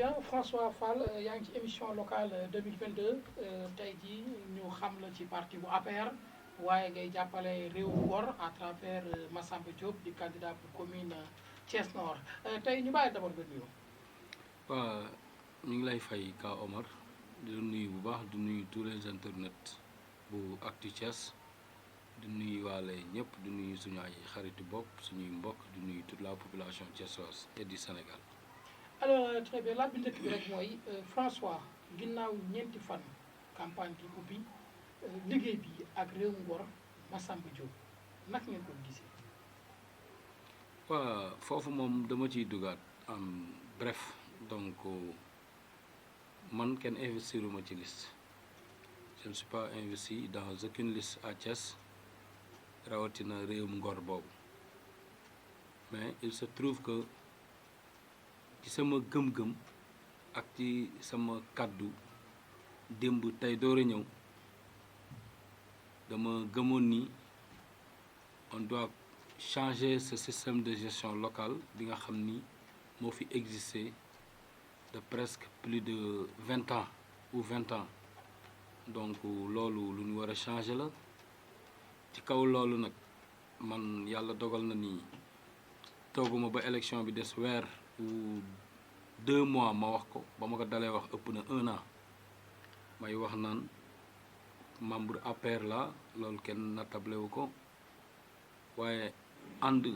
bien François Fall yaa ngi ci émission locale 2022 tey jii ñu xam la ci parti bu APR waaye ngay jàppale réew Ngor à travers Massamba Diop di candidat pour commune Thiès Nord tey ñu bàyyi d'abord nga nuyoo. waaw ñu ngi lay fay Ka Omar di nuyu bu baax di nuyu tous les internautes bu Actu Thiès di nuyu waale ñëpp di nuyu suñu ay xaritu bopp suñuy mbokk di nuyu toute la population thiessoise et du Sénégal. alors très bien laaj bi njëkk bi rek mooy François ginnaaw ñeenti fan campagne bi ubbi liggéey bi ak réew Ngor Massamba Diop naka ngeen ko gisee. waaw foofu moom dama ciy dugaat am bref donc man kenn investiruma ci liste je ne suis pas investi dans aucune liste à Thiès rawatina réewum Ngor boobu mais il se trouve que ci sama gëm-gëm ak ci sama kàddu démb tey door a ñëw dama gëmoon ni on doit changer ce système de gestion locale bi nga xam ni moo fi existé de presque plus de 20 ans ou 20 ans donc loolu lu ñu war a changer la ci kaw loolu nag man yàlla dogal na ni tooguma ba élection bi des weer ou 2 mois ma wax ko ba ma ko dalee wax ëpp na 1 an may wax naan membre APR la loolu kenn natable wu ko waaye ànd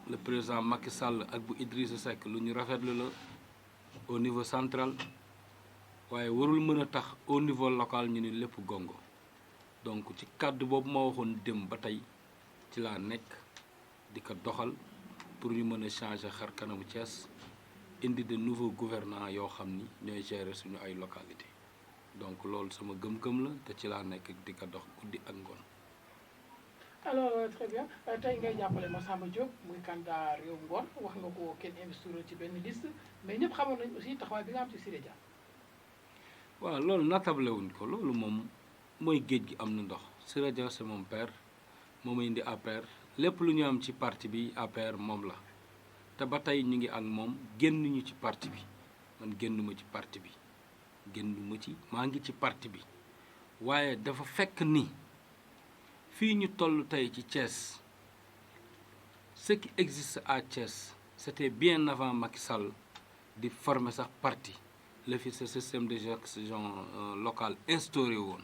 le président Macky Sall ak bu Idrissa Seck lu ñu rafetlu la au niveau central waaye warul mën a tax au niveau local ñu ni lépp gongo donc ci kàddu boobu ma waxoon dem ba tey ci laa nekk di ko doxal pour ñu mën a changer xar kanamu Thiès indi de nouveaux gouvernants yoo xam ni ñooy gérer suñu ay localité donc loolu sama gëm-gëm la te ci laa nekk di ko dox guddi ak ngoon. alors très bien tey ngay jàppale Massamba Diop muy candidat réew Ngor wax nga ko kenn investir ci benn liste mais ñëpp xamoon nañ aussi taxawaay bi nga am ci Siré Dia. waaw loolu natable wuñ ko loolu moom mooy géej gi am na ndox Siré Dia c'est mon père moom indi APR lépp lu ñu am ci parti bi APR moom la te ba tey ñu ngi ak moom génnuñu ci parti bi man génnuma ci parti bi génnuma ci maa ngi ci parti bi waaye dafa fekk ni fii ñu toll tey ci Thiès ce qui existe à Thiès c'était bien avant Macky Sall di former sax parti le fi ce système de gestion locale instauré woon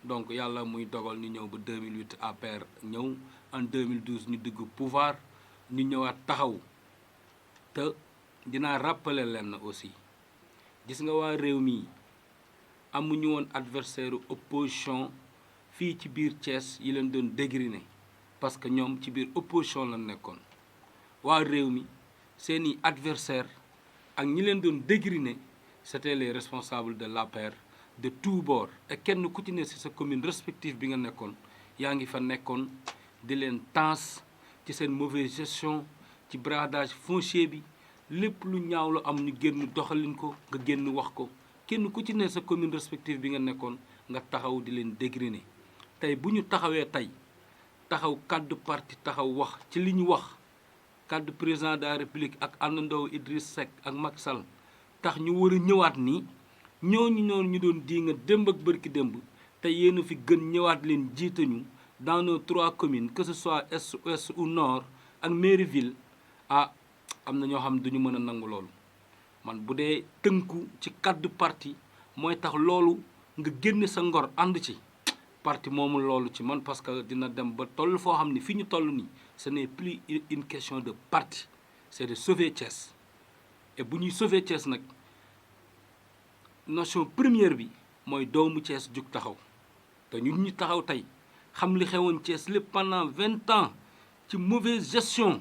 donc yàlla muy dogal ñu ñëw ba 2008 APR ñëw en 2012 ñu dugg pouvoir ñu ñëwaat taxaw te dinaa rappeler leen aussi gis nga waa réew mi amuñu woon adversaire opposition fii ci biir Thiès yi leen doon dégriner parce que ñoom ci biir opposition la nekkoon waa réew mi seeni adversaire ak ñi leen doon dégriner c'était les responsables de l'APR de tous bords et kenn ku ci ne ci sa commune respective bi nga nekkoon yaa ngi fa nekkoon di leen tans ci seen mauvaise gestion ci bradage foncier bi lépp lu ñaaw lu am ñu génn doxalin ko nga génn wax ko kenn ku ci ne sa commune respective bi nga nekkoon nga taxaw di leen dégriner tey bu ñu taxawee tey taxaw kàddu parti taxaw wax ci li ñu wax kàddu président de la république ak àndandoo Idriss Seck ak Macky Sall tax ñu war a ñëwaat ni ñooñu ñu doon di nga démb ak bërki démb te yéen a fi gën ñëwaat leen jiitañu dans nos 3 communes que ce soit est ouest ou nord ak mairie ville am na ñoo xam duñu mën a nangu loolu man bu dee tënku ci kàddu parti mooy tax loolu nga génne sa ngor ànd ci parti moomu loolu ci man parce que dina dem ba toll foo xam ne fi ñu toll nii ce n'est plus une question de parti c'est de sauver Thiès et bu ñuy sauver Thiès nag notion première bi mooy doomu Thiès jug taxaw te ñun ñu taxaw tey xam li xewoon Thiès lépp pendant 20 ans ci mauvaise gestion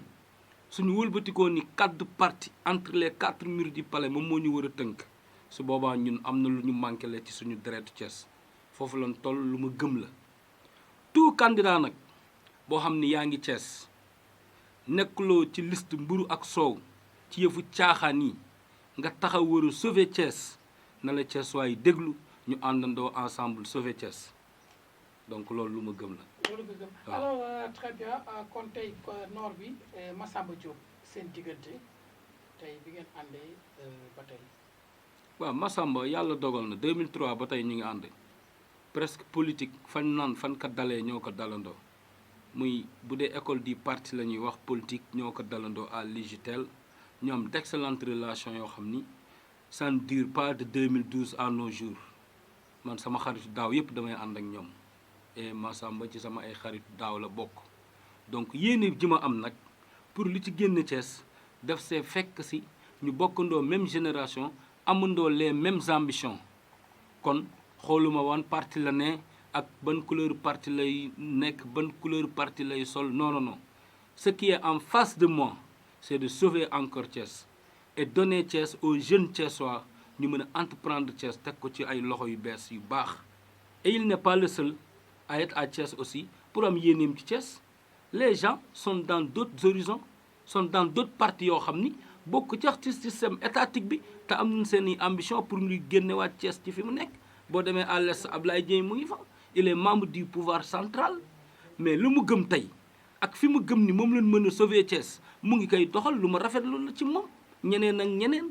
suñu wëlbatikoo ni kàddu parti entre les 4 murs du palais moom moo ñu war a tënk su boobaa ñun am na lu ñu manqué la ci suñu deretu Thiès foofu lañ toll lu ma gëm la tout candidat nag boo xam ni yaa ngi Thiès nekkuloo ci liste mburu ak soow ci yëfu caaxaan yi nga taxaw war a sauver Thiès na la Thiès waaye déglu ñu àndandoo ensemble sauver Thiès donc loolu lu ma gëm la. loolu nga gëm alors très bien kon tey nord bi Massamba Diop seen diggante tey bi ngeen àndee ba tey waaw Massamba yàlla dogal na 2003 ba tey ñu ngi ànd presque politique fan naan fan ka dalee ñoo ko dalandoo muy bu dee école du parti la ñuy wax politique ñoo ko dalandoo à l'IGTEL ñu am d'excellentes relations yoo xam ni ça ne dure pas de 2012 à nos jours man sama xaritu daaw yëpp damay ànd ak ñoom et Massamba ci sama ay xaritu daaw la bokk donc yéene ji ma am nag pour li ci génn Thiès def see fekk si ñu bokkandoo même génération amandoo les mêmes ambitions kon xooluma woon parti la ne ak ban couleur parti lay nekk ban couleur parti lay sol non non non ce qui est en face de moi c'est de sauver encore Thiès et donner Thiès aux jeunes Thiessois ñu mën a entreprendre Thiès teg ko ci ay loxo yu bees yu baax et il n'est pas le seul à être à Thiès aussi pour am yéeneem ci Thiès les gens sont dans d'autres horizons sont dans d'autres partis yoo xam ni bokk ci système étatique bi te am nañ seen i ambition pour ñu génnewaat Thiès ci fi mu nekk boo demee à l'est Ablaye Dieng mu ngi fa il est membre du pouvoir central mais lu mu gëm tey ak fi mu gëm ni moom lañ mën a sauver Thiès mu ngi koy doxal lu ma rafetlu la ci moom ñeneen ak ñeneen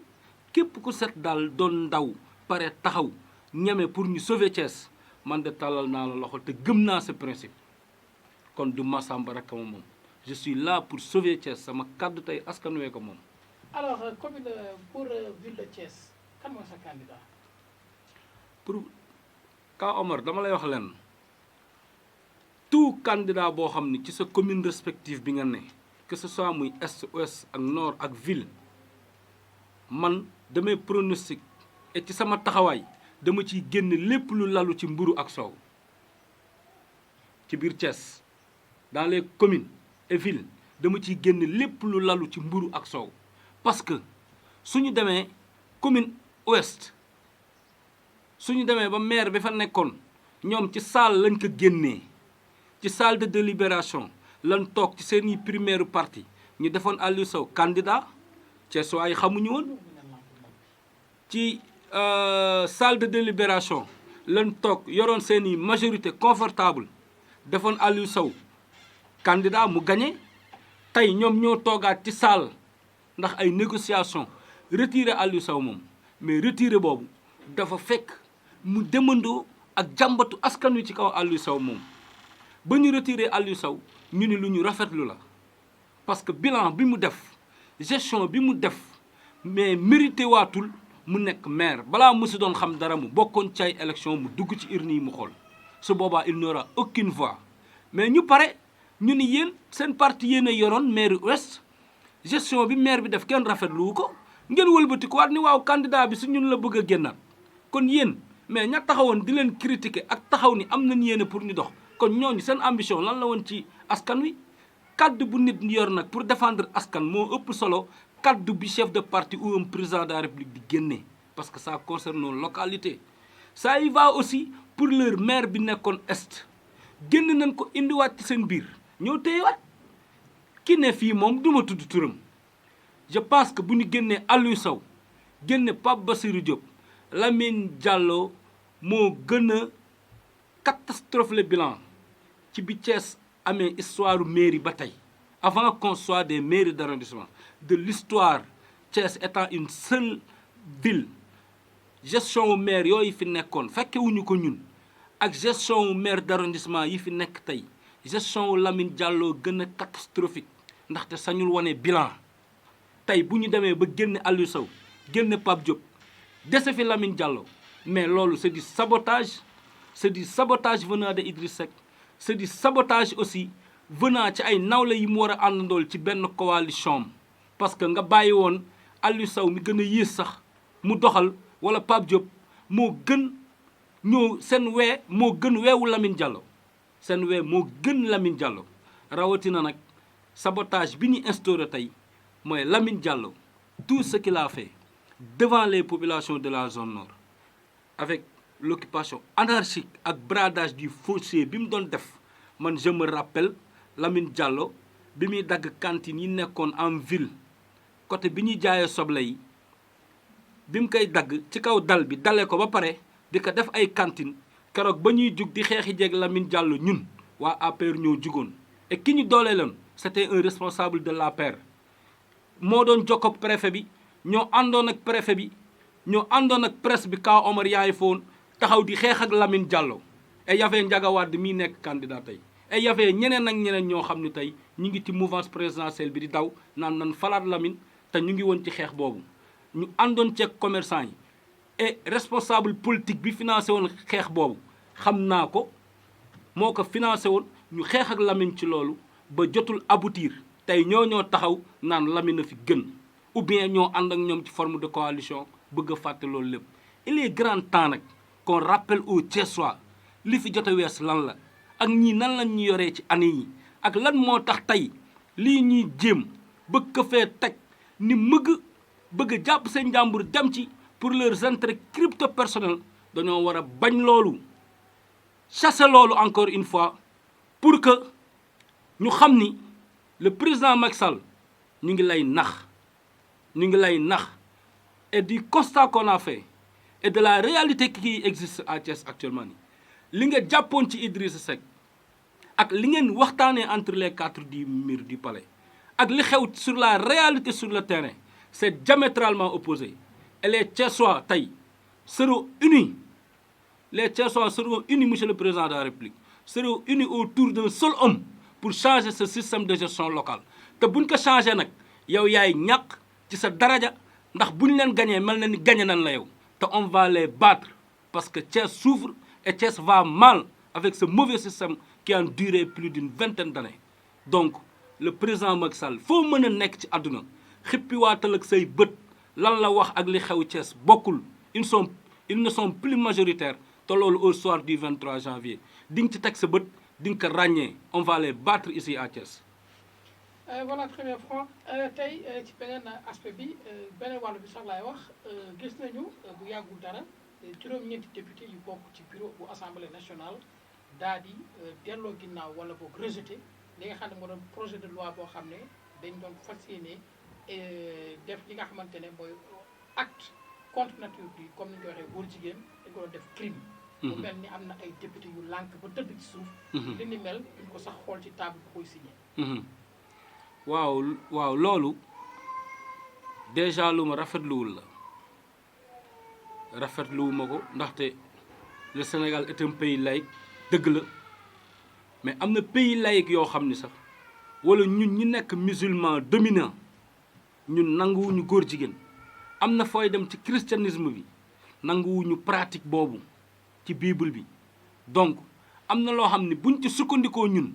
képp ku set daal doon ndaw pare taxaw ñeme pour ñu sauver Thiès man de tàllal naa la loxo te gëm naa ce principe kon du Massamba rek ma moom je suis là pour sauver Thiès sama kàddu tey askan wee ko moom. alors commune pour ville de Thiès kan mooy sa candidat. pour Ka Omar dama lay wax leen tout candidat boo xam ni ci sa commune respective bi nga ne que ce soit muy est ouest ak nord ak ville man damay pronostic et ci sama taxawaay dama ciy génn lépp lu lalu ci mburu ak soow ci biir Thiès dans les communes et villes dama ciy génn lépp lu lalu ci mburu ak soow parce que suñu demee commune ouest suñu demee ba maire bi fa nekkoon ñoom ci salle lañ ko génnee ci salle de délibération lañ toog ci seeni primaire parti ñu defoon Aliou Sow candidat Thiessois yi xamuñu woon ci salle de délibération lañ toog yoroon seeni majorité confortable defoon Aliou Sow candidat mu gagné tey ñoom ñoo toogaat ci salle ndax ay négociation retiré Aliou Sow moom mais retiré boobu dafa fekk mu demandoo ak jàmbatu askan wi ci kaw Aliou Sow moom ba ñu retiré Aliou Sow ñu ni lu ñu rafetlu la parce que bilan bi mu def gestion bi mu def mais mérité waatul mu nekk maire balaa mu si doon xam dara mu bokkoon ci ay élection mu dugg ci urne yi mu xool su boobaa il n'aura aucune voix mais ñu pare ñu ni yéen seen parti yéen a yoroon maire ouest gestion bi maire bi def kenn rafetlu ko ngeen wëlbati ko waat ni waaw candidat bi su ñun la bëgg a génnaat kon yéen mais ña taxawoon di leen critiquer ak taxaw ni am nañ yéene pour ñu dox kon ñooñu seen ambition lan la woon ci askan wi kaddu bu nit yor nag pour défendre askan moo ëpp solo kaddu bi chef de parti ou un président de la république di génne parce que ça concerne nos localités ça y va aussi pour leur maire bi nekkoon est génn nañ ko indiwaat ci seen biir ñoo téyewaat ki ne fii moom duma tudd turam je pense que bu ñu génnee Aliou Sow génne Pape Bassirou Diop Lamine Diallo moo gën a catastrophe le bilan ci bi Thiès amee histoire mairie ba tey avant qu'on soit des mairies d'arrondissement de l'histoire Thiès étant une seule ville gestion wu maire yooyu fi nekkoon fekkewuñu ko ñun ak gestion wu maire d'arrondissement yi fi nekk tey gestion wu Lamine Diallo gën a catastrophique ndaxte sañul wane bilan tey bu ñu demee ba génne Aliou Sow génne Pape Diop dese fi Lamine Diallo mais loolu c'est du sabotage venant de Idriss Seck c'est du sabotage aussi venant ci ay nawle yi mu war a àndandool ci benn coalition parce que nga bàyyi woon Aliou Sow mi gën a yées sax mu doxal wala Pape Diop moo gën ñoo seen wee moo gën weewu Lamine Diallo seen wee moo gën Lamine Diallo rawatina nag sabotage bi ñu instauré tey mooy Lamine Diallo tout ce qu'il a fait devant les populations de la zone nord avec l'occupation anarchique ak bradage du foncier bi mu doon def man je me rappelle Lamine Diallo bi muy dagg cantine yi nekkoon en ville côté bi ñuy jaayee soble yi bi mu koy dagg ci kaw dal bi dalee ko ba pare di ko def ay cantine keroog ba ñuy jug di xeexi jeeg Lamine Diallo ñun waa APR ñoo jugoon et ki ñu doolee leen c'était un responsable de l'APR moo doon jokkoog préfet bi ñoo àndoon ak préfet bi ñoo àndoon ak presse bi Ka Omar yaay foon taxaw di xeex ak Lamine Diallo et y avait Ndiaga Wade mii nekk candidat tey et y avait ñeneen ak ñeneen ñoo xam ne tey ñu ngi ci mouvance présidentielle bi di daw naan nan falaat Lamine te ñu ngi woon ci xeex boobu ñu àndoon ceeg commerçant yi et responsable politique bi financé woon xeex boobu xam naa ko moo ko financé woon ñu xeex ak Lamine ci loolu ba jotul aboutir tey ñoo taxaw naan Lamine a fi gën ou bien ñoo ànd ak ñoom ci forme de coalition bëgg a fàtte loolu lépp. Il est grand temps nag qu'on rappelle aux Thiessois li fi jot a wees lan la ak ñii nan lañ ñu yoree ci année yi ak lan moo tax tey lii ñuy jéem bëgg ko fee teg ni bëgg a jàpp seen njàmbur dem ci pour leurs intérêts crypto personnels dañoo war a bañ loolu chasser loolu encore une fois pour que ñu xam ni le président Macky Sall ñu ngi lay nax et du constat qu'on a fait et de la réalité qui existe à Thiès actuellement ni li nga jàppoon ci Idrissa Seck ak li ngeen waxtaanee entre les quatre murs du palais ak li xew sur la réalité sur le terrain c'est diamétralement opposé et les Thiessois tey seront unis monsieur le président de la République seront unis autour d'un seul homme pour changer ce système de gestion locale te buñ ko changer nag yow yaay ñàkk ci sa daraja ndax buñ leen gañee mel na ni gañe nañ la yow te on va les battre parce que Thiès souffre et Thiès va mal avec ce mauvais système qui a duré plus d'une vingtaine d'années donc le président Macky Sall foo mën a nekk ci àdduna xippiwaatal ak say bët lan la wax ak li xew Thiès bokkul ils ne sont plus majoritaires te loolu au soir du 23 janvier di nga ci teg sa bët di nga ko ràññee on va les battre ici à Thiès. Voilà très bien Franck tey ci beneen aspect bi beneen wàllu bi sax laay wax gis nañu bu yàggul dara juróom-ñeenti député yu bokk ci bureau bu assemblée nationale daal di delloo ginnaaw wala boog rejeté li nga xam ne moo doon projet de loi boo xam ne dañ doon fas yéene def li nga xamante ne mooy acte contre nature bi comme ni ñu ko waxee góor jigéen dañ ko doon def crime. mu mel ni am na ay député yu lànk ba tëdd ci suuf. li ni mel duñ ko sax xool ci table bu koy signé. waaw loolu déjà lu ma rafetluwul la rafetluwuma ko ndaxte le Sénégal est un pays laïque dëgg la mais am na pays laïque yoo xam ni sax wala ñun ñi nekk musulman dominant ñun nanguwuñu góor jigéen am na fooy dem ci christianisme bi nanguwuñu pratique boobu ci bible bi donc am na loo xam ne buñ ci sukkandikoo ñun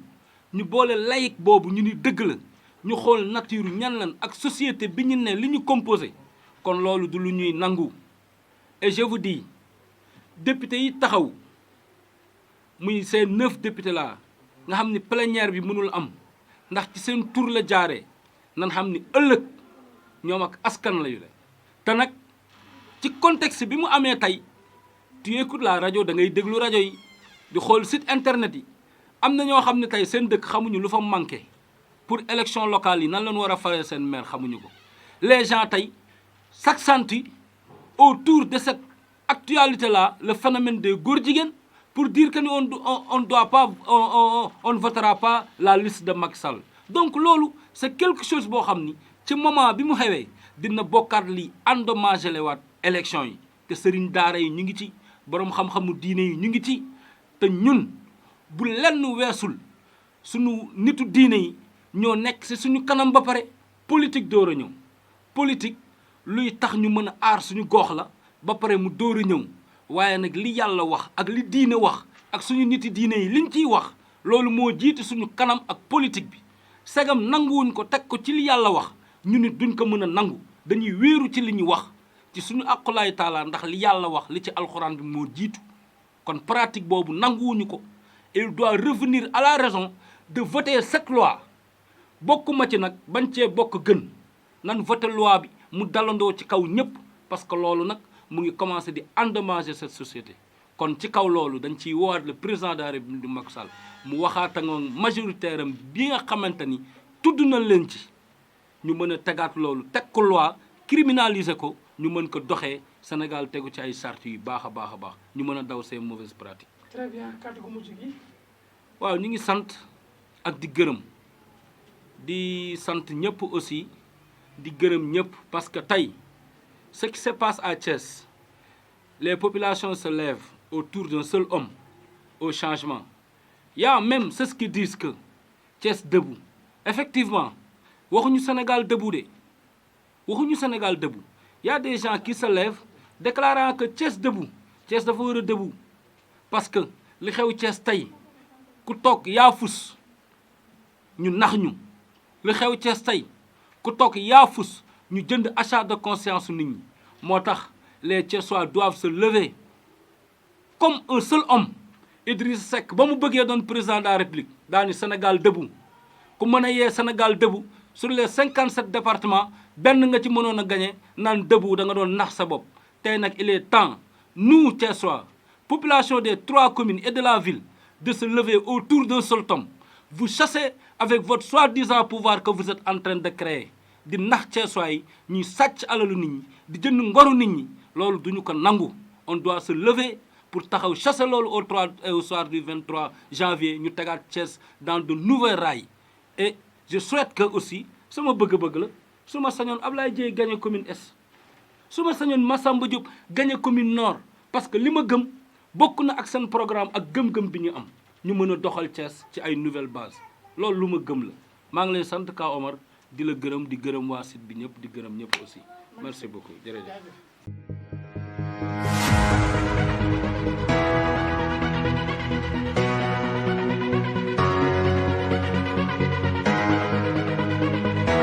ñu boole laïque boobu ñu ni dëgg la ñu xool nature ñan lan ak société bi ñu ne li ñu composé kon loolu du lu ñuy nangu et je vous dis député yi taxaw muy ces 9 députés là nga xam ni plénière bi mënul am ndax ci seen tur la jaaree nan xam ni ëllëg ñoom ak askan la yu le te nag ci contexte bi mu amee tey tu écoutes la rajo da ngay déglu rajo yi di xool site internet yi am na ñoo xam ne tey seen dëkk xamuñu lu fa manqué pour élection locale yi nan lañu war a faree seen maire xamuñu ko les gens tey s'accentuent autour de cette actualité là le phénomène des góor jigéen pour dire que ni on doit pas on ne votera pas la liste de Macky Sall donc loolu c'est quelque chose boo xam ni ci moment bi mu xewee dina bokkaat li endommagé lewaat élection yi te sëriñ daara yi ñu ngi ci boroom xam-xamu diine yi ñu ngi ci te ñun bu lenn weesul suñu nitu diine yi ñoo nekk ci suñu kanam ba pare politique door a ñëw politique luy tax ñu mën a aar suñu gox la ba pare mu door a ñëw waaye nag li yàlla wax ak li diine wax ak suñu niti diine yi liñ ciy wax loolu moo jiitu suñu kanam ak politique bi segam nanguwuñ ko teg ko ci li yàlla wax ñu nit duñ ko mën a nangu dañuy wéeru ci li ñu wax ci suñu aqulaay taala ndax li yàlla wax li ci alxuraan bi moo jiitu kon pratique boobu nanguwuñu ko il doit revenir à la raison de voter cette loi bokkuma ci nag bañ cee bokk gën nan voter loi bi mu dalandoo ci kaw ñëpp parce que loolu nag mu ngi commencer di endommager cette société kon ci kaw loolu dañ ciy woowaat le président de la République du Macky Sall mu waxaata nga majoritaire am bi nga xamante ni tudd na leen ci ñu mën a tegaat loolu teg ko loi criminaliser ko ñu mën ko doxee Sénégal tegu ci ay charte yu baax a baax a baax ñu mën a daw ces mauvaises pratiques. très bien kàddu gu mujj gi. waaw ñu ngi sant ak di gërëm di sant ñëpp aussi di gërëm ñëpp parce que tey ce qui se passe à Thiès, les populations se lèvent autour d'un seul homme au changement. Il y a même ceux qui disent que Thiès debout. Effectivement, waxuñu Sénégal debout de. Waxuñu Sénégal debout. Il y a des gens qui se lèvent déclarant que Thiès debout. Thiès dafa war a debout. Parce que li xew Thiès tey ku toog yaafus ñu nax ñu. Li xew Thiès tey ku toog yaafus ñu jënd achat de conscience nit ñi. Moo tax les Thiessois doivent se lever comme un seul homme. Idriss Seck ba mu bëggee doon président de la République daani Sénégal debout ku mën a yee Sénégal debout sur les 57 départements benn nga ci mënoon a gagné naan debout da nga doon nax sa bopp. Tey nag il est temps nous Thiessois population des 3 communes et de la ville de se lever autour d'un seul homme. Vous chassez avec votre soi-disant pouvoir que vous êtes en train de créer di nax Thiessois yi ñuy sàcc alalu nit ñi di jënd ngoru nit ñi loolu duñu ko nangu. On doit se lever pour taxaw chasser loolu au soir du 23 janvier ñu tegaat Thiès dans de nouveaux rails. Et je souhaite que aussi sama bëgg-bëgg la su ma sañoon Ablaye Dieye gagné commune Est su ma sañoon Massamba Diop gagné commune Nord parce que li ma gëm bokk na ak seen programme ak gëm-gëm bi ñu am ñu mën a doxal Thiès ci ay nouvelles bases loolu lu ma gëm la. maa ngi lay sant Ka Omar di la gërëm di gërëm waa site bi ñëpp di gërëm ñëpp aussi merci beaucoup jërëjëf.